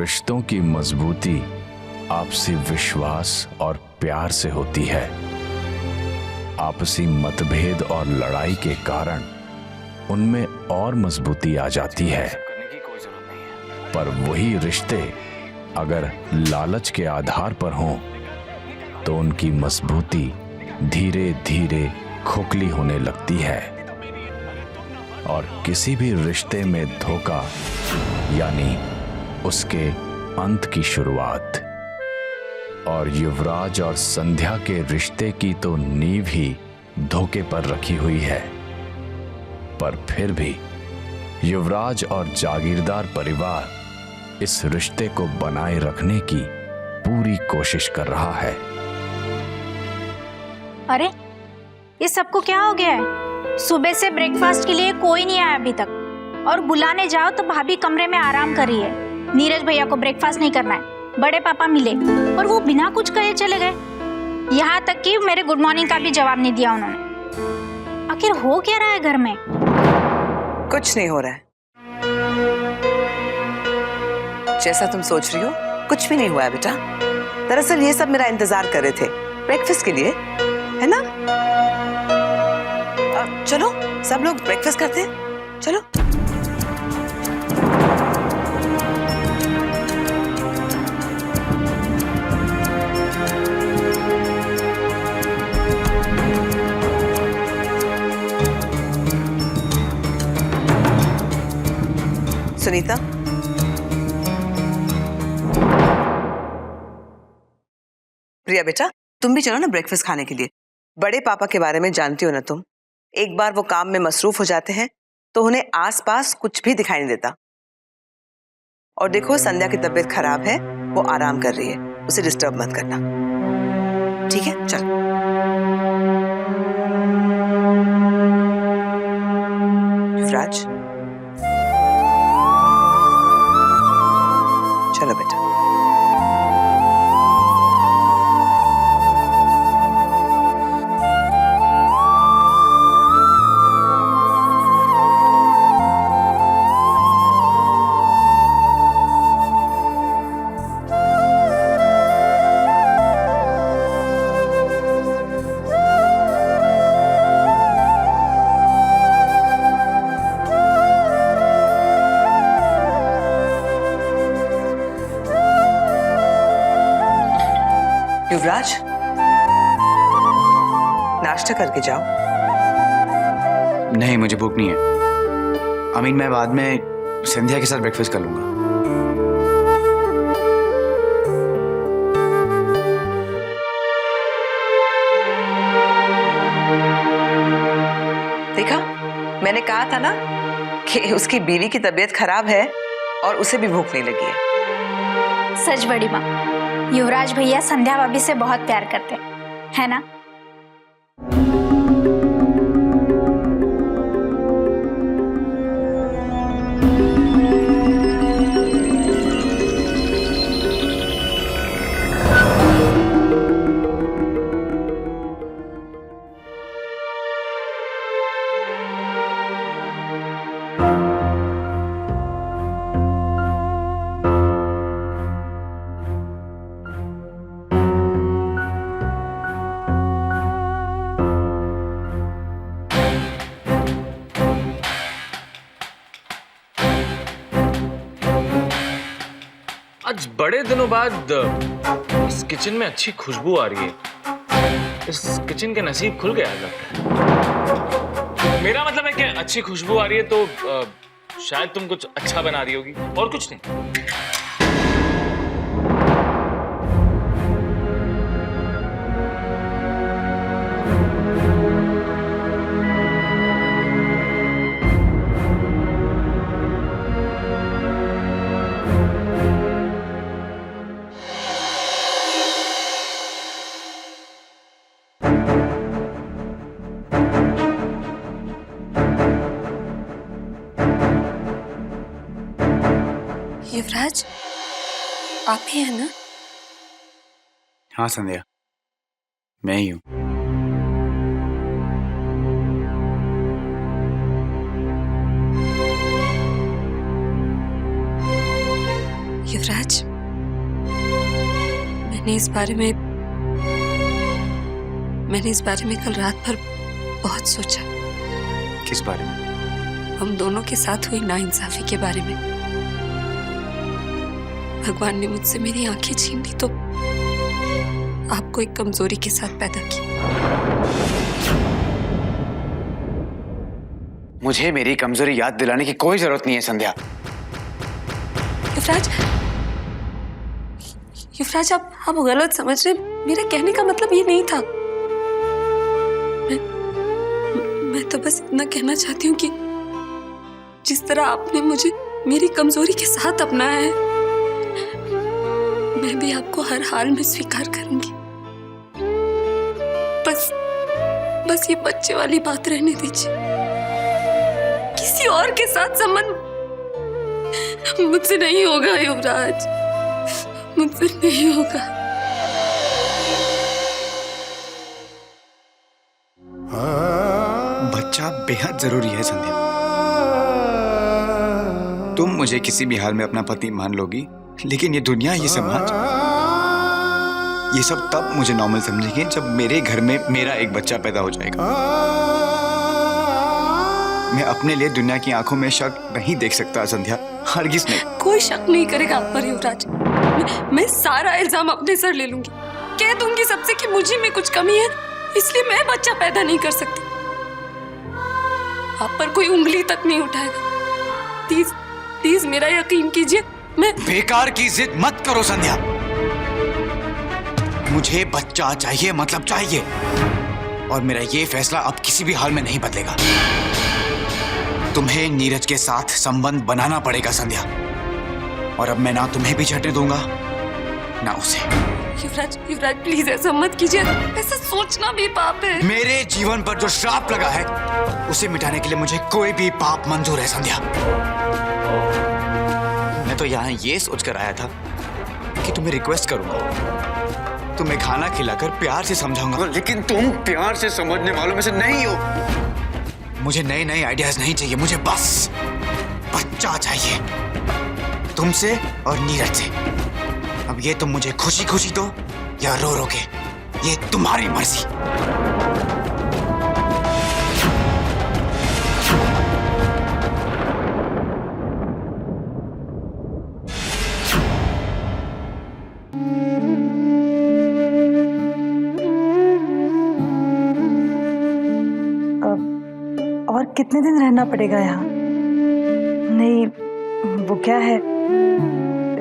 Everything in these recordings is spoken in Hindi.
रिश्तों की मजबूती आपसी विश्वास और प्यार से होती है। आपसी मतभेद और लड़ाई के कारण उनमें और मजबूती आ जाती है। पर वही रिश्ते अगर लालच के आधार पर हों तो उनकी मजबूती धीरे धीरे खोखली होने लगती है और किसी भी रिश्ते में धोखा यानी उसके अंत की शुरुआत। और युवराज और संध्या के रिश्ते की तो नींव ही धोखे पर रखी हुई है, पर फिर भी युवराज और जागीरदार परिवार इस रिश्ते को बनाए रखने की पूरी कोशिश कर रहा है। अरे ये सबको क्या हो गया है? सुबह से ब्रेकफास्ट के लिए कोई नहीं आया अभी तक, और बुलाने जाओ तो भाभी कमरे में आराम कर रही है। नीरज भैया को ब्रेकफास्ट नहीं करना है। बड़े पापा मिले और वो बिना कुछ कहे चले गए। यहाँ तक कि मेरे गुड मॉर्निंग का भी जवाब नहीं दिया उन्होंने। आखिर हो क्या रहा है घर में? कुछ नहीं हो रहा है। जैसा तुम सोच रही हो कुछ भी नहीं हुआ है बेटा। दरअसल ये सब मेरा इंतजार कर रहे थे ब्रेकफास्ट के लिए, है ना? अब चलो सब लोग ब्रेकफास्ट करते हैं, चलो। सुनीता, प्रिया बेटा तुम भी चलो ना ब्रेकफास्ट खाने के लिए। बड़े पापा के बारे में जानती हो ना तुम, एक बार वो काम में मसरूफ हो जाते हैं तो उन्हें आसपास कुछ भी दिखाई नहीं देता। और देखो संध्या की तबीयत खराब है, वो आराम कर रही है, उसे डिस्टर्ब मत करना, ठीक है? चल युवराज, चलो बेटा। युवराज, नाश्ता करके जाओ। नहीं, मुझे भूख नहीं है। अमीन, मैं बाद में संध्या के साथ ब्रेकफास्ट कर लूंगा। देखा, मैंने कहा था ना कि उसकी बीवी की तबीयत खराब है और उसे भी भूख नहीं लगी है। सच बड़ी माँ, युवराज भैया संध्या भाभी से बहुत प्यार करते हैं, है ना? आज बड़े दिनों बाद इस किचन में अच्छी खुशबू आ रही है। इस किचन के नसीब खुल गया लगता है। मेरा मतलब है कि अच्छी खुशबू आ रही है तो शायद तुम कुछ अच्छा बना रही होगी, और कुछ नहीं। युवराज, आप ही हैं ना? हाँ संध्या, मैं ही हूँ। युवराज, मैंने इस बारे में कल रात भर बहुत सोचा। किस बारे में? हम दोनों के साथ हुई नाइंसाफी के बारे में। भगवान ने मुझसे मेरी आंखें छीन ली तो आपको एक कमजोरी के साथ पैदा किया। मुझे मेरी कमजोरी याद दिलाने की कोई जरूरत नहीं है संध्या। युवराज आप गलत समझ रहे। मेरे कहने का मतलब ये नहीं था। मैं तो बस इतना कहना चाहती हूँ कि जिस तरह आपने मुझे मेरी कमजोरी के साथ अपनाया है, मैं भी आपको हर हाल में स्वीकार करूंगी। बस ये बच्चे वाली बात रहने दीजिए। किसी और के साथ संबंध मुझसे नहीं होगा युवराज, मुझसे नहीं होगा। बच्चा बेहद जरूरी है संध्या। तुम मुझे किसी भी हाल में अपना पति मान लोगी, लेकिन ये दुनिया, ये समाज, ये सब तब मुझे नॉर्मल समझेंगे जब मेरे घर में मेरा एक बच्चा पैदा हो जाएगा। मैं अपने लिए दुनिया की आंखों में शक नहीं देख सकता संध्या, हरगिज नहीं। कोई शक नहीं करेगा आप पर युवराज। मैं सारा इल्जाम अपने सर ले लूंगी। कह दूंगी सबसे कि मुझे में कुछ कमी है, इसलिए मैं बच्चा पैदा नहीं कर सकती। आप पर कोई उंगली तक नहीं उठाएगा। प्लीज मेरा यकीन कीजिए। मैं बेकार की जिद मत करो संध्या। मुझे बच्चा चाहिए, मतलब चाहिए, और मेरा ये फैसला अब किसी भी हाल में नहीं बदलेगा। तुम्हें नीरज के साथ संबंध बनाना पड़ेगा संध्या, और अब मैं ना तुम्हें भी छटने दूंगा ना उसे। युवराज प्लीज ऐसा मत कीजिए। ऐसा सोचना भी पाप है। मेरे जीवन पर जो श्राप लगा है उसे मिटाने के लिए मुझे कोई भी पाप मंजूर है संध्या। मैं तो यहाँ ये सोचकर आया था कि तुम्हें रिक्वेस्ट करूंगा, तुम्हें खाना खिलाकर प्यार से समझाऊंगा, लेकिन तुम प्यार से समझने वालों में से नहीं हो। मुझे नए नए आइडियाज नहीं चाहिए, मुझे बस बच्चा चाहिए, तुमसे और नीरज से। अब ये तुम मुझे खुशी खुशी दो या रो रो के, ये तुम्हारी मर्जी। और कितने दिन रहना पड़ेगा यहाँ? नहीं, वो क्या है,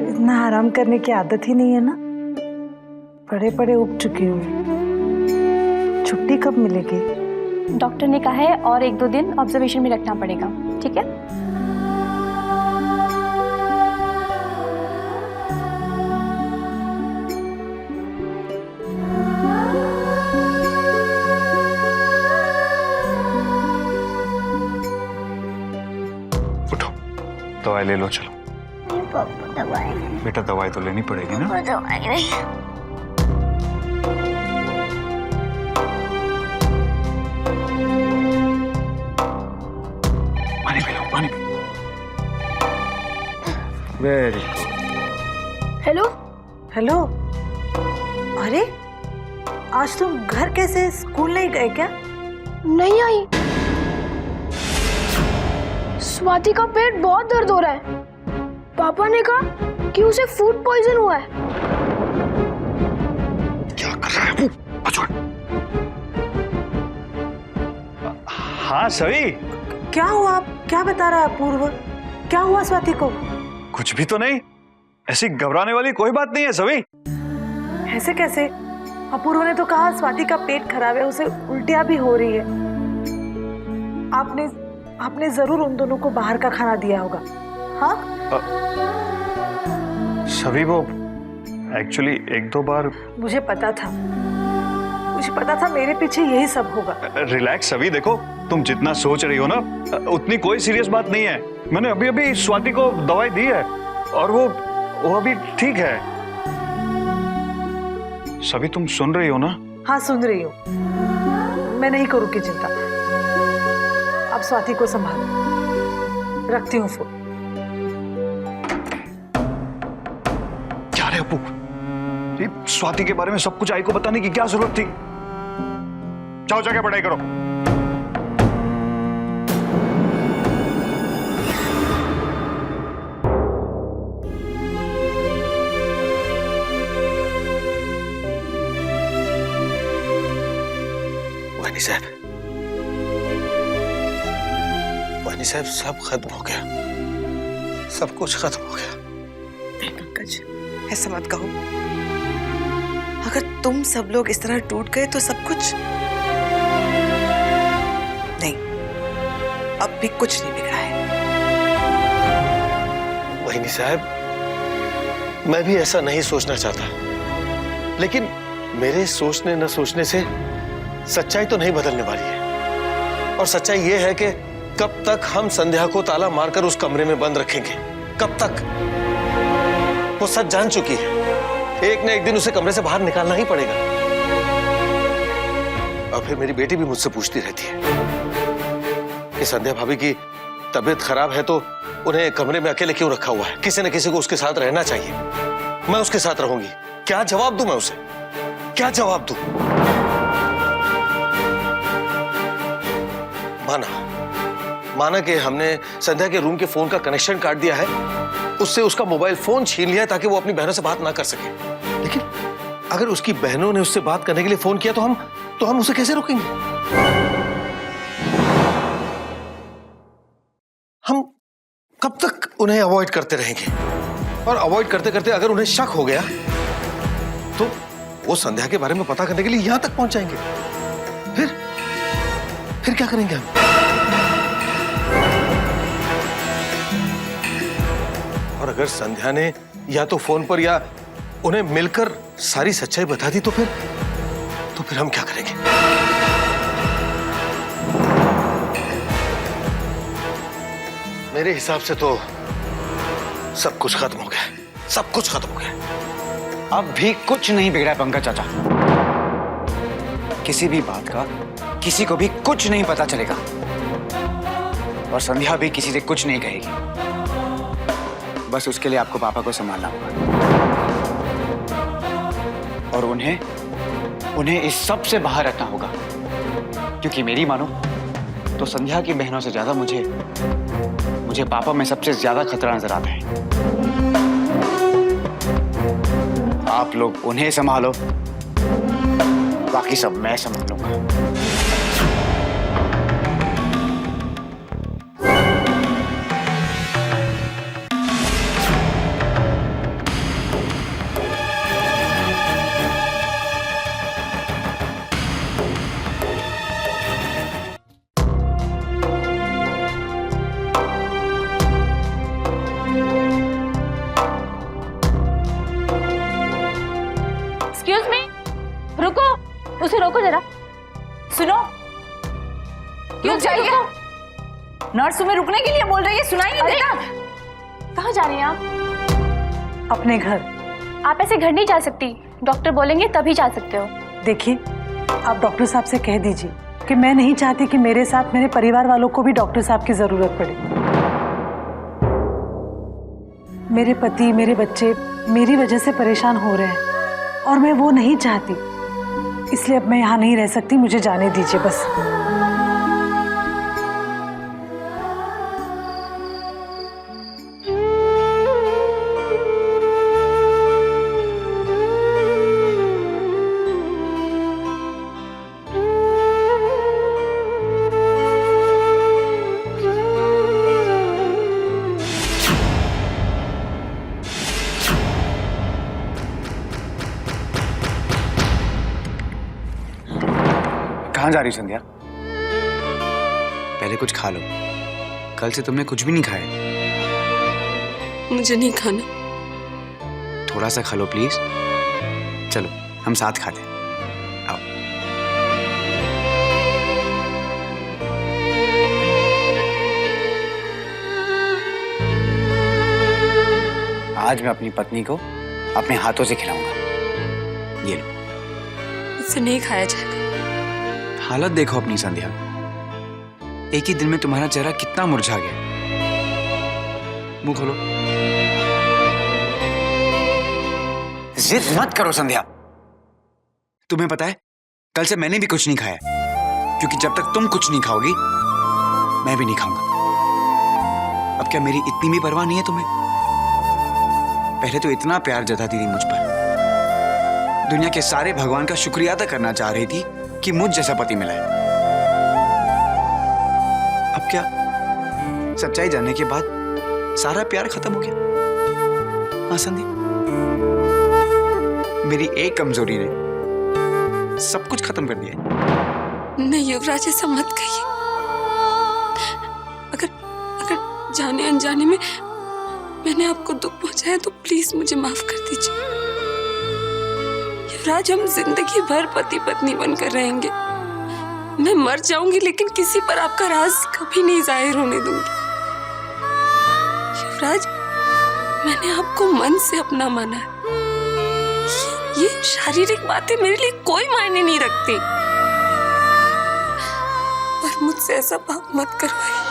इतना आराम करने की आदत ही नहीं है ना। पड़े पड़े उब चुकी हूँ। छुट्टी कब मिलेगी? डॉक्टर ने कहा है और 1-2 दिन ऑब्जर्वेशन में रखना पड़ेगा, ठीक है? उठो, दवाई ले लो। चलो दवाई बेटा, दवाई तो लेनी पड़ेगी ना। दवाई नहीं। पानी पी लो, पानी पी। Very hello hello. अरे आज तुम घर कैसे? स्कूल नहीं गए क्या? नहीं आई। स्वाति का पेट बहुत दर्द हो रहा है। पापा ने कहा कि उसे फूड पॉइजन हुआ है। क्या कर रहा है वो? छोड़। हाँ सभी, क्या हुआ? क्या बता रहा है पूर्व? क्या हुआ स्वाति को? कुछ भी तो नहीं, ऐसी घबराने वाली कोई बात नहीं है सभी। ऐसे कैसे? अपूर्व ने तो कहा स्वाति का पेट खराब है, उसे उल्टियां भी हो रही है। आपने जरूर उन दोनों को बाहर का खाना दिया होगा। हाँ? सभी वो एक्चुअली 1-2 बार। मुझे पता था मेरे पीछे यही सब होगा। रिलैक्स सभी, देखो तुम जितना सोच रही हो ना उतनी कोई सीरियस बात नहीं है। मैंने अभी अभी स्वाति को दवाई दी है और वो अभी ठीक है। सभी तुम सुन रही हो ना? हाँ सुन रही हूँ। मैं नहीं करूँगी चिंता। अब स्वाति को संभाल। रखती हूँ फोन। क्या रे अपू, ये स्वाति के बारे में सब कुछ आई को बताने की क्या जरूरत थी? जाओ जाके पढ़ाई करो। वानी साहब सब खत्म हो गया, सब कुछ खत्म हो गया। पंकज, ऐसा मत कहो। अगर तुम सब लोग इस तरह टूट गए तो सब कुछ नहीं, अब भी कुछ नहीं बिगड़ा है। वानी साहब, मैं भी ऐसा नहीं सोचना चाहता, लेकिन मेरे सोचने न सोचने से सच्चाई तो नहीं बदलने वाली है। और सच्चाई यह है कि कब तक हम संध्या को ताला मारकर उस कमरे में बंद रखेंगे? कब तक? वो सच जान चुकी है, एक न एक दिन उसे कमरे से बाहर निकालना ही पड़ेगा। और फिर मेरी बेटी भी मुझसे पूछती रहती है कि संध्या भाभी की तबीयत खराब है तो उन्हें कमरे में अकेले क्यों रखा हुआ है? किसी न किसी को उसके साथ रहना चाहिए। मैं उसके साथ रहूंगी। क्या जवाब दूं मैं उसे? क्या जवाब दूं? माना कि हमने संध्या के रूम के फोन का कनेक्शन काट दिया है, उससे उसका मोबाइल फोन छीन लिया ताकि वो अपनी बहनों से बात ना कर सके। लेकिन अगर उसकी बहनों ने उससे बात करने के लिए फोन किया तो हम उसे कैसे रोकेंगे? हम कब तक उन्हें अवॉइड करते रहेंगे? और अवॉइड करते करते अगर उन्हें शक हो गया तो वो संध्या के बारे में पता करने के लिए यहां तक पहुंच जाएंगे। फिर क्या करेंगे हम? और अगर संध्या ने या तो फोन पर या उन्हें मिलकर सारी सच्चाई बता दी तो फिर हम क्या करेंगे? मेरे हिसाब से तो सब कुछ खत्म हो गया, सब कुछ खत्म हो गया। अब भी कुछ नहीं बिगड़ा पंकज चाचा। किसी भी बात का किसी को भी कुछ नहीं पता चलेगा, और संध्या भी किसी से कुछ नहीं कहेगी। बस उसके लिए आपको पापा को संभालना होगा, और उन्हें इस सब से बाहर रखना होगा। क्योंकि मेरी मानो तो संध्या की बहनों से ज्यादा मुझे पापा में सबसे ज्यादा खतरा नजर आता है। आप लोग उन्हें संभालो, बाकी सब मैं संभाल लूंगा। एक्सक्यूज मी, रुको, उसे रोको जरा। सुनो, क्यों चाहिए? नर्स तुम्हें रुकने के लिए बोल रही है, सुनाई नहीं देता? कहाँ जा रही हैं आप? अपने घर। आप ऐसे घर नहीं जा सकती, डॉक्टर बोलेंगे तभी जा सकते हो। देखिए, आप डॉक्टर साहब से कह दीजिए कि मैं नहीं चाहती कि मेरे साथ मेरे परिवार वालों को भी डॉक्टर साहब की जरूरत पड़े। मेरे पति, मेरे बच्चे मेरी वजह से परेशान हो रहे हैं और मैं वो नहीं चाहती, इसलिए अब मैं यहाँ नहीं रह सकती। मुझे जाने दीजिए बस। कहाँ जा रही संध्या? पहले कुछ खा लो, कल से तुमने कुछ भी नहीं खाया। मुझे नहीं खाना। थोड़ा सा खा लो प्लीज। चलो हम साथ खाते हैं, आओ। आज मैं अपनी पत्नी को अपने हाथों से खिलाऊंगा। ये लो। इससे नहीं खाया जाएगा। हालत देखो अपनी संध्या, एक ही दिन में तुम्हारा चेहरा कितना मुरझा गया। मुंह खोलो। जिद मत करो संध्या। तुम्हें पता है कल से मैंने भी कुछ नहीं खाया, क्योंकि जब तक तुम कुछ नहीं खाओगी मैं भी नहीं खाऊंगा। अब क्या मेरी इतनी भी परवाह नहीं है तुम्हें? पहले तो इतना प्यार जताती थी मुझ पर, दुनिया के सारे भगवान का शुक्रिया अदा करना चाह रही थी कि मुझ जैसा पति मिला है। अब क्या सच्चाई जानने के बाद सारा प्यार खत्म हो गया? हाँ संध्या, मेरी एक कमजोरी ने सब कुछ खत्म कर दिया। नहीं युवराज, ऐसा मत कहिए। अगर जाने अनजाने में मैंने आपको दुख पहुंचाया तो प्लीज मुझे माफ कर दीजिए। युवराज, हम जिंदगी भर पति पत्नी बनकर रहेंगे। मैं मर जाऊंगी लेकिन किसी पर आपका राज कभी नहीं जाहिर होने दूंगी। युवराज, मैंने आपको मन से अपना माना है। ये शारीरिक बातें मेरे लिए कोई मायने नहीं रखती, पर मुझसे ऐसा पाप मत करवाइए।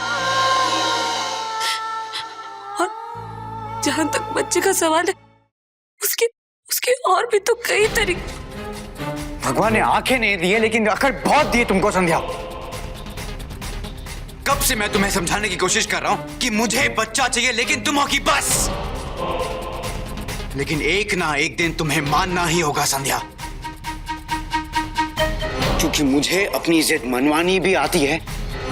और जहां तक बच्चे का सवाल है, उसके और भी तो कई तरीके। भगवान ने आंखें नहीं दी है लेकिन अकल बहुत दी है तुमको संध्या। कब से मैं तुम्हें समझाने की कोशिश कर रहा हूं कि मुझे बच्चा चाहिए, लेकिन तुम हो कि बस। लेकिन एक ना एक दिन तुम्हें मानना ही होगा संध्या, क्योंकि मुझे अपनी जिद मनवानी भी आती है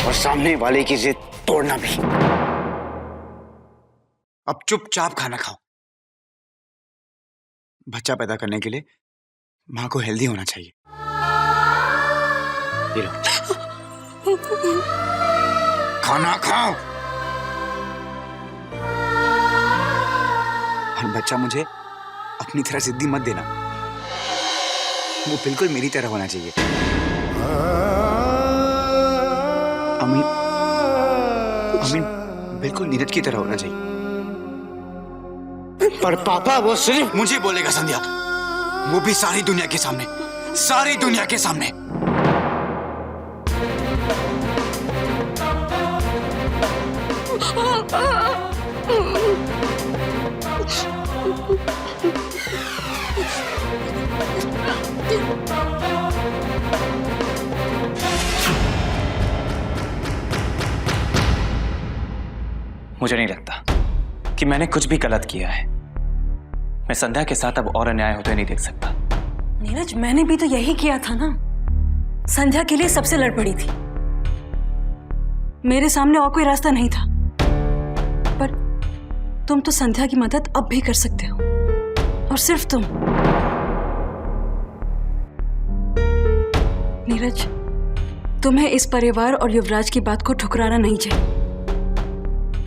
और सामने वाले की जिद तोड़ना भी। अब चुपचाप खाना खाओ। बच्चा पैदा करने के लिए मां को हेल्दी होना चाहिए। ये लो, खाना खाओ। और बच्चा मुझे अपनी तरह जिद्दी मत देना, वो बिल्कुल मेरी तरह होना चाहिए। अमीन बिल्कुल नीरज की तरह होना चाहिए। पर पापा वो सिर्फ मुझे बोलेगा संध्या, वो भी सारी दुनिया के सामने, सारी दुनिया के सामने। मुझे नहीं लगता कि मैंने कुछ भी गलत किया है। मैं संध्या के साथ अब और अन्याय होते नहीं देख सकता। नीरज, मैंने भी तो यही किया था ना। संध्या के लिए सबसे लड़ पड़ी थी। मेरे सामने और कोई रास्ता नहीं था, पर तुम तो संध्या की मदद अब भी कर सकते हो, और सिर्फ तुम। नीरज, तुम्हें इस परिवार और युवराज की बात को ठुकराना नहीं चाहिए,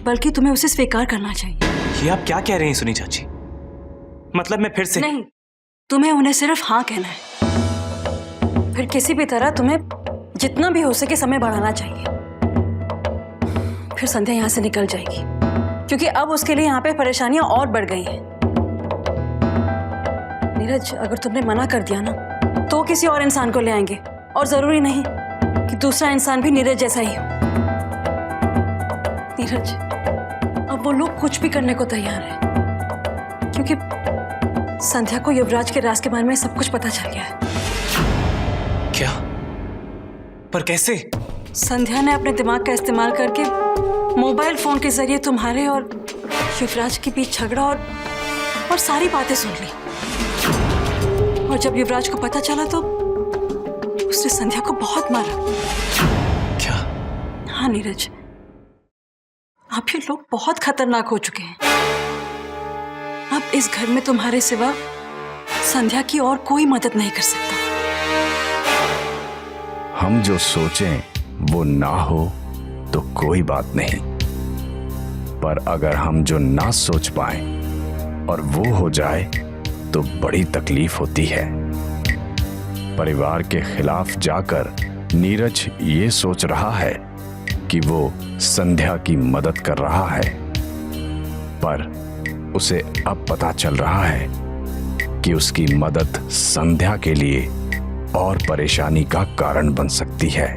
बल्कि तुम्हें उसे स्वीकार करना चाहिए। ये आप क्या कह रही हैं सुनी चाची? मतलब मैं फिर से? नहीं, तुम्हें उन्हें सिर्फ हाँ कहना है। फिर किसी भी तरह तुम्हें जितना भी हो सके समय बढ़ाना चाहिए। फिर संध्या यहाँ से निकल जाएगी, क्योंकि अब उसके लिए यहाँ पे परेशानियां और बढ़ गई हैं। नीरज, अगर तुमने मना कर दिया ना तो किसी और इंसान को ले आएंगे, और जरूरी नहीं कि दूसरा इंसान भी नीरज जैसा ही हो। नीरज, अब वो लोग कुछ भी करने को तैयार है, क्योंकि संध्या को युवराज के राज के बारे में सब कुछ पता चल गया है। क्या? पर कैसे? संध्या ने अपने दिमाग का इस्तेमाल करके मोबाइल फोन के जरिए तुम्हारे और युवराज के बीच झगड़ा और सारी बातें सुन ली। और जब युवराज को पता चला तो उसने संध्या को बहुत मारा। क्या? हाँ नीरज, आप ये लोग बहुत खतरनाक हो चुके हैं। अब इस घर में तुम्हारे सिवा संध्या की और कोई मदद नहीं कर सकता। हम जो सोचें वो ना हो तो कोई बात नहीं, पर अगर हम जो ना सोच पाए और वो हो जाए तो बड़ी तकलीफ होती है। परिवार के खिलाफ जाकर नीरज ये सोच रहा है कि वो संध्या की मदद कर रहा है, पर उसे अब पता चल रहा है कि उसकी मदद संध्या के लिए और परेशानी का कारण बन सकती है।